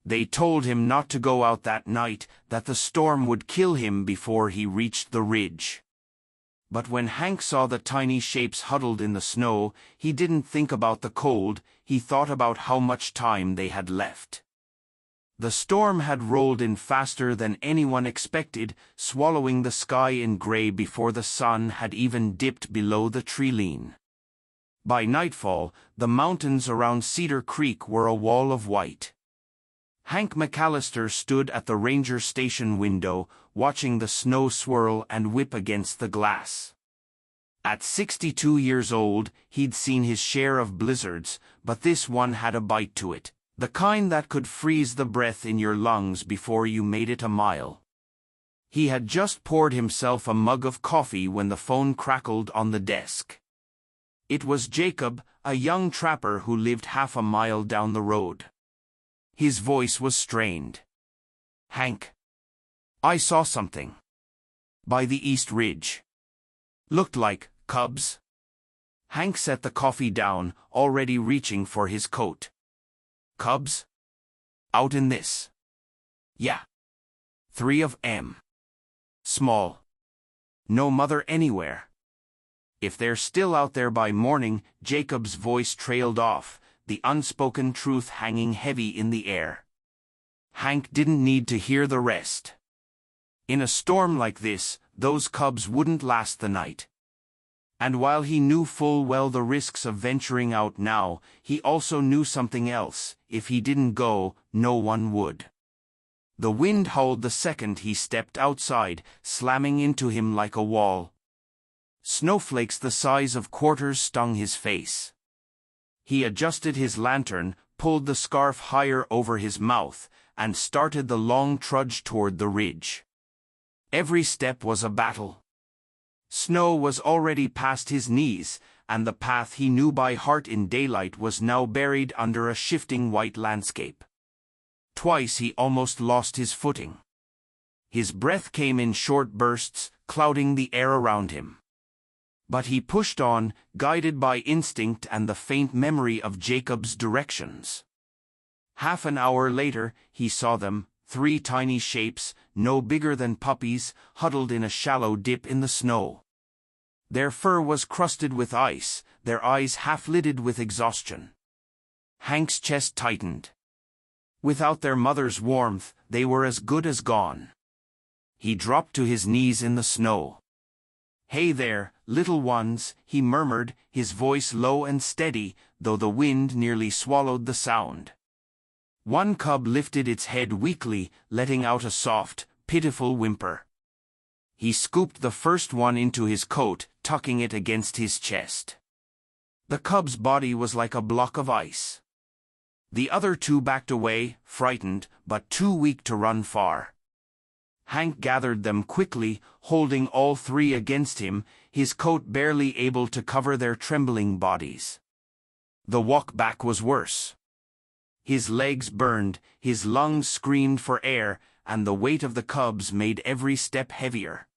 They told him not to go out that night, that the storm would kill him before he reached the ridge. But when Hank saw the tiny shapes huddled in the snow, he didn't think about the cold, he thought about how much time they had left. The storm had rolled in faster than anyone expected, swallowing the sky in gray before the sun had even dipped below the tree-line. By nightfall, the mountains around Cedar Creek were a wall of white. Hank McAllister stood at the ranger station window, watching the snow swirl and whip against the glass. At 62 years old, he'd seen his share of blizzards, but this one had a bite to it, the kind that could freeze the breath in your lungs before you made it a mile. He had just poured himself a mug of coffee when the phone crackled on the desk. It was Jacob, a young trapper who lived half a mile down the road. His voice was strained. "Hank, I saw something. By the East Ridge. Looked like cubs." Hank set the coffee down, already reaching for his coat. "Cubs? Out in this?" "Yeah. 3 of 'em. Small. No mother anywhere." "If they're still out there by morning," Jacob's voice trailed off, the unspoken truth hanging heavy in the air. Hank didn't need to hear the rest. In a storm like this, those cubs wouldn't last the night. And while he knew full well the risks of venturing out now, he also knew something else: if he didn't go, no one would. The wind howled the second he stepped outside, slamming into him like a wall. Snowflakes the size of quarters stung his face. He adjusted his lantern, pulled the scarf higher over his mouth, and started the long trudge toward the ridge. Every step was a battle. Snow was already past his knees, and the path he knew by heart in daylight was now buried under a shifting white landscape. Twice he almost lost his footing. His breath came in short bursts, clouding the air around him. But he pushed on, guided by instinct and the faint memory of Jacob's directions. Half an hour later, he saw them, 3 tiny shapes, no bigger than puppies, huddled in a shallow dip in the snow. Their fur was crusted with ice, their eyes half-lidded with exhaustion. Hank's chest tightened. Without their mother's warmth, they were as good as gone. He dropped to his knees in the snow. "Hey there, little ones," he murmured, his voice low and steady, though the wind nearly swallowed the sound. One cub lifted its head weakly, letting out a soft, pitiful whimper. He scooped the first one into his coat, tucking it against his chest. The cub's body was like a block of ice. The other 2 backed away, frightened, but too weak to run far. Hank gathered them quickly, holding all 3 against him, his coat barely able to cover their trembling bodies. The walk back was worse. His legs burned, his lungs screamed for air, and the weight of the cubs made every step heavier.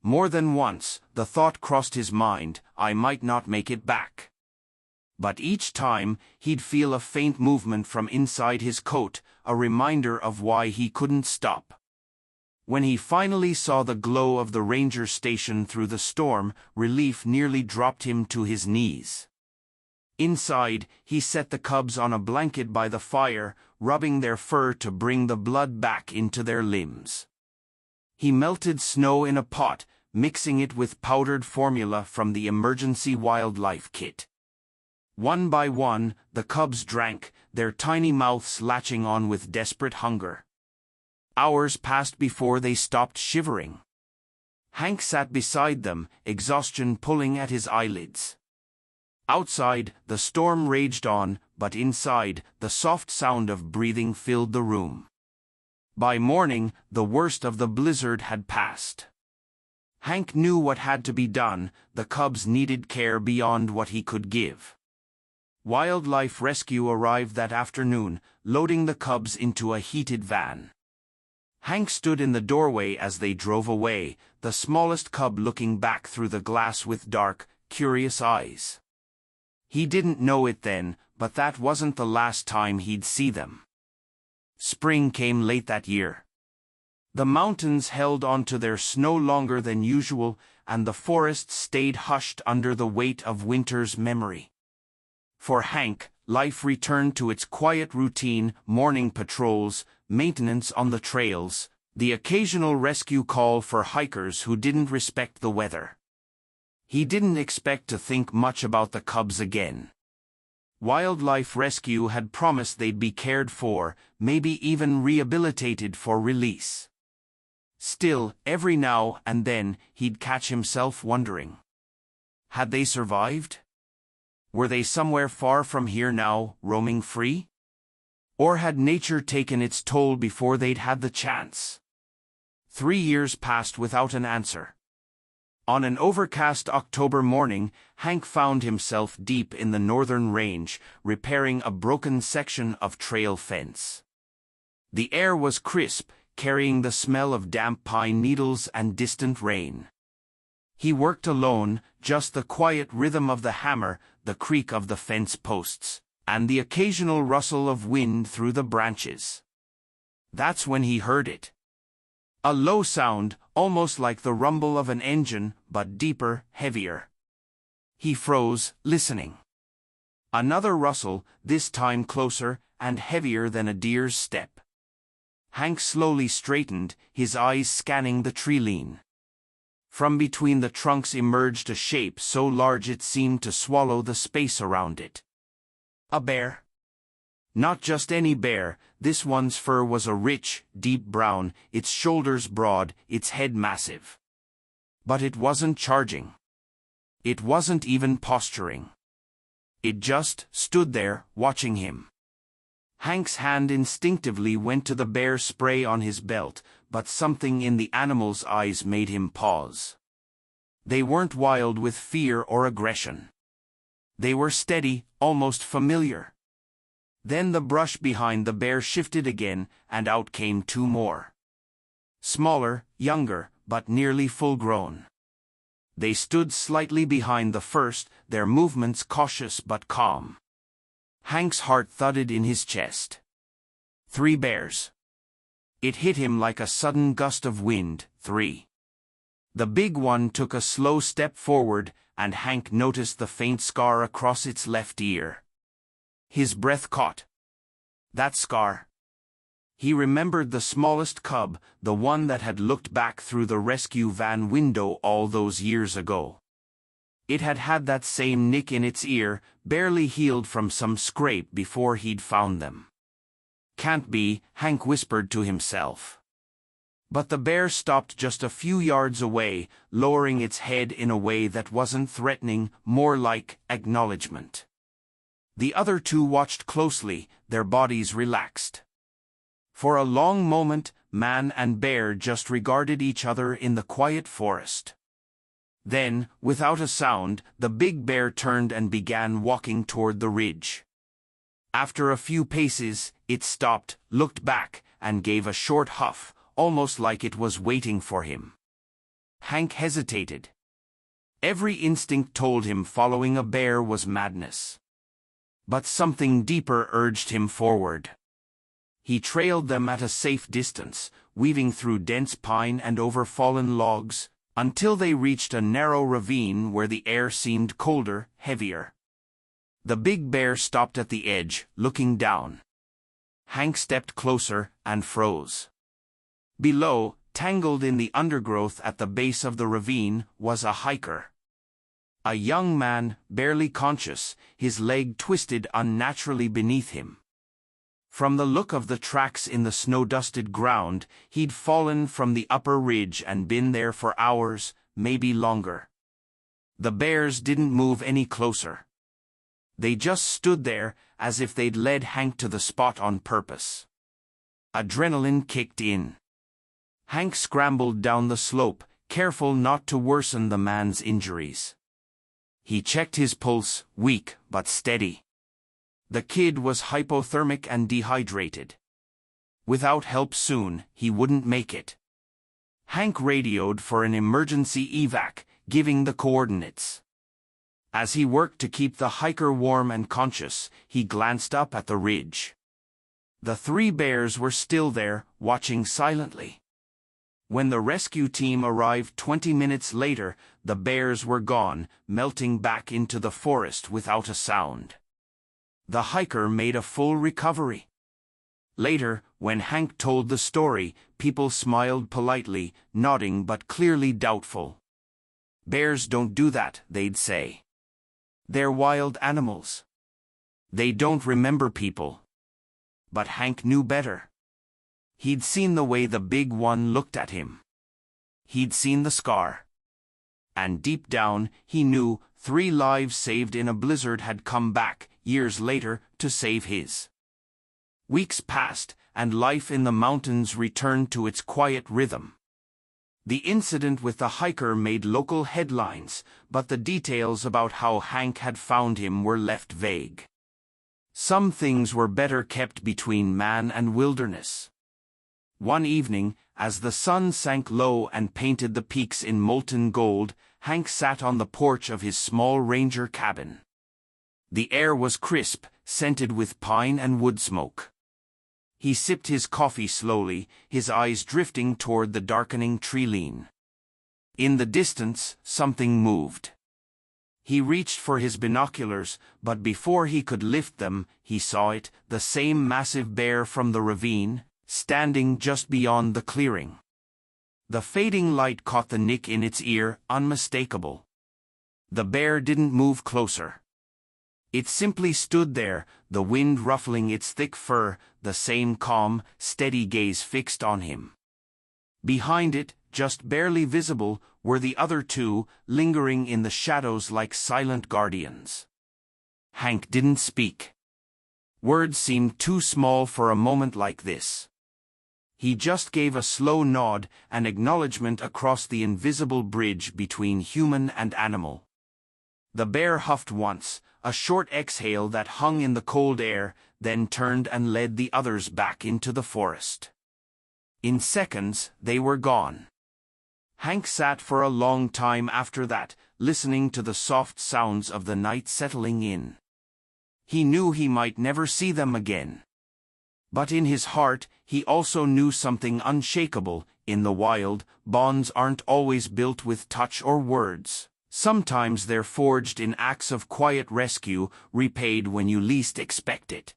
More than once, the thought crossed his mind, I might not make it back. But each time, he'd feel a faint movement from inside his coat, a reminder of why he couldn't stop. When he finally saw the glow of the ranger station through the storm, relief nearly dropped him to his knees. Inside, he set the cubs on a blanket by the fire, rubbing their fur to bring the blood back into their limbs. He melted snow in a pot, mixing it with powdered formula from the emergency wildlife kit. One by one, the cubs drank, their tiny mouths latching on with desperate hunger. Hours passed before they stopped shivering. Hank sat beside them, exhaustion pulling at his eyelids. Outside, the storm raged on, but inside, the soft sound of breathing filled the room. By morning, the worst of the blizzard had passed. Hank knew what had to be done, the cubs needed care beyond what he could give. Wildlife rescue arrived that afternoon, loading the cubs into a heated van. Hank stood in the doorway as they drove away, the smallest cub looking back through the glass with dark, curious eyes. He didn't know it then, but that wasn't the last time he'd see them. spring came late that year. The mountains held onto their snow longer than usual, and the forest stayed hushed under the weight of winter's memory. For Hank, life returned to its quiet routine: morning patrols, maintenance on the trails, the occasional rescue call for hikers who didn't respect the weather. He didn't expect to think much about the cubs again. Wildlife rescue had promised they'd be cared for, maybe even rehabilitated for release. Still, every now and then, he'd catch himself wondering. Had they survived? Were they somewhere far from here now, roaming free? Or had nature taken its toll before they'd had the chance? 3 years passed without an answer. On an overcast October morning, Hank found himself deep in the northern range, repairing a broken section of trail fence. The air was crisp, carrying the smell of damp pine needles and distant rain. He worked alone, just the quiet rhythm of the hammer, the creak of the fence posts, and the occasional rustle of wind through the branches. That's when he heard it. A low sound, almost like the rumble of an engine, but deeper, heavier. He froze, listening. Another rustle, this time closer, and heavier than a deer's step. Hank slowly straightened, his eyes scanning the tree line. From between the trunks emerged a shape so large it seemed to swallow the space around it. A bear. Not just any bear, this one's fur was a rich, deep brown, its shoulders broad, its head massive. But it wasn't charging. It wasn't even posturing. It just stood there, watching him. Hank's hand instinctively went to the bear spray on his belt, but something in the animal's eyes made him pause. They weren't wild with fear or aggression. They were steady, almost familiar. Then the brush behind the bear shifted again, and out came 2 more. Smaller, younger, but nearly full-grown. They stood slightly behind the first, their movements cautious but calm. Hank's heart thudded in his chest. 3 bears. It hit him like a sudden gust of wind. 3. The big one took a slow step forward, and Hank noticed the faint scar across its left ear. His breath caught. That scar. He remembered the smallest cub, the one that had looked back through the rescue van window all those years ago. It had had that same nick in its ear, barely healed from some scrape before he'd found them. Can't be, Hank whispered to himself. But the bear stopped just a few yards away, lowering its head in a way that wasn't threatening, more like acknowledgement. The other 2 watched closely, their bodies relaxed. For a long moment, man and bear just regarded each other in the quiet forest. Then, without a sound, the big bear turned and began walking toward the ridge. After a few paces, it stopped, looked back, and gave a short huff, almost like it was waiting for him. Hank hesitated. Every instinct told him following a bear was madness. But something deeper urged him forward. He trailed them at a safe distance, weaving through dense pine and over fallen logs, until they reached a narrow ravine where the air seemed colder, heavier. The big bear stopped at the edge, looking down. Hank stepped closer and froze. Below, tangled in the undergrowth at the base of the ravine, was a hiker. A young man, barely conscious, his leg twisted unnaturally beneath him. From the look of the tracks in the snow-dusted ground, he'd fallen from the upper ridge and been there for hours, maybe longer. The bears didn't move any closer. They just stood there, as if they'd led Hank to the spot on purpose. Adrenaline kicked in. Hank scrambled down the slope, careful not to worsen the man's injuries. He checked his pulse, weak but steady. The kid was hypothermic and dehydrated. Without help soon, he wouldn't make it. Hank radioed for an emergency evac, giving the coordinates. As he worked to keep the hiker warm and conscious, he glanced up at the ridge. The three bears were still there, watching silently. When the rescue team arrived 20 minutes later, the bears were gone, melting back into the forest without a sound. The hiker made a full recovery. Later, when Hank told the story, people smiled politely, nodding but clearly doubtful. Bears don't do that, they'd say. They're wild animals. They don't remember people. But Hank knew better. He'd seen the way the big one looked at him. He'd seen the scar. And deep down, he knew 3 lives saved in a blizzard had come back, years later, to save his. Weeks passed, and life in the mountains returned to its quiet rhythm. The incident with the hiker made local headlines, but the details about how Hank had found him were left vague. Some things were better kept between man and wilderness. One evening, as the sun sank low and painted the peaks in molten gold, Hank sat on the porch of his small ranger cabin. The air was crisp, scented with pine and wood smoke. He sipped his coffee slowly, his eyes drifting toward the darkening tree-line. In the distance, something moved. He reached for his binoculars, but before he could lift them, he saw it, the same massive bear from the ravine, standing just beyond the clearing. The fading light caught the nick in its ear, unmistakable. The bear didn't move closer. It simply stood there, the wind ruffling its thick fur, the same calm, steady gaze fixed on him. Behind it, just barely visible, were the other 2, lingering in the shadows like silent guardians. Hank didn't speak. Words seemed too small for a moment like this. He just gave a slow nod, an acknowledgement across the invisible bridge between human and animal. The bear huffed once, a short exhale that hung in the cold air, then turned and led the others back into the forest. In seconds, they were gone. Hank sat for a long time after that, listening to the soft sounds of the night settling in. He knew he might never see them again. But in his heart, he also knew something unshakable. In the wild, bonds aren't always built with touch or words. Sometimes they're forged in acts of quiet rescue, repaid when you least expect it.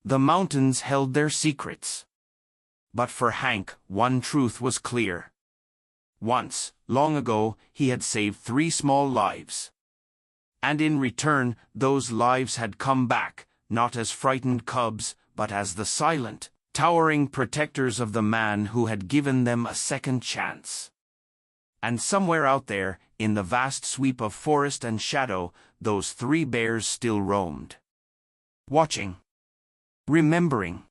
The mountains held their secrets. But for Hank, one truth was clear. Once, long ago, he had saved 3 small lives. And in return, those lives had come back, not as frightened cubs, but as the silent, towering protectors of the man who had given them a second chance. And somewhere out there, in the vast sweep of forest and shadow, those 3 bears still roamed. Watching. Remembering.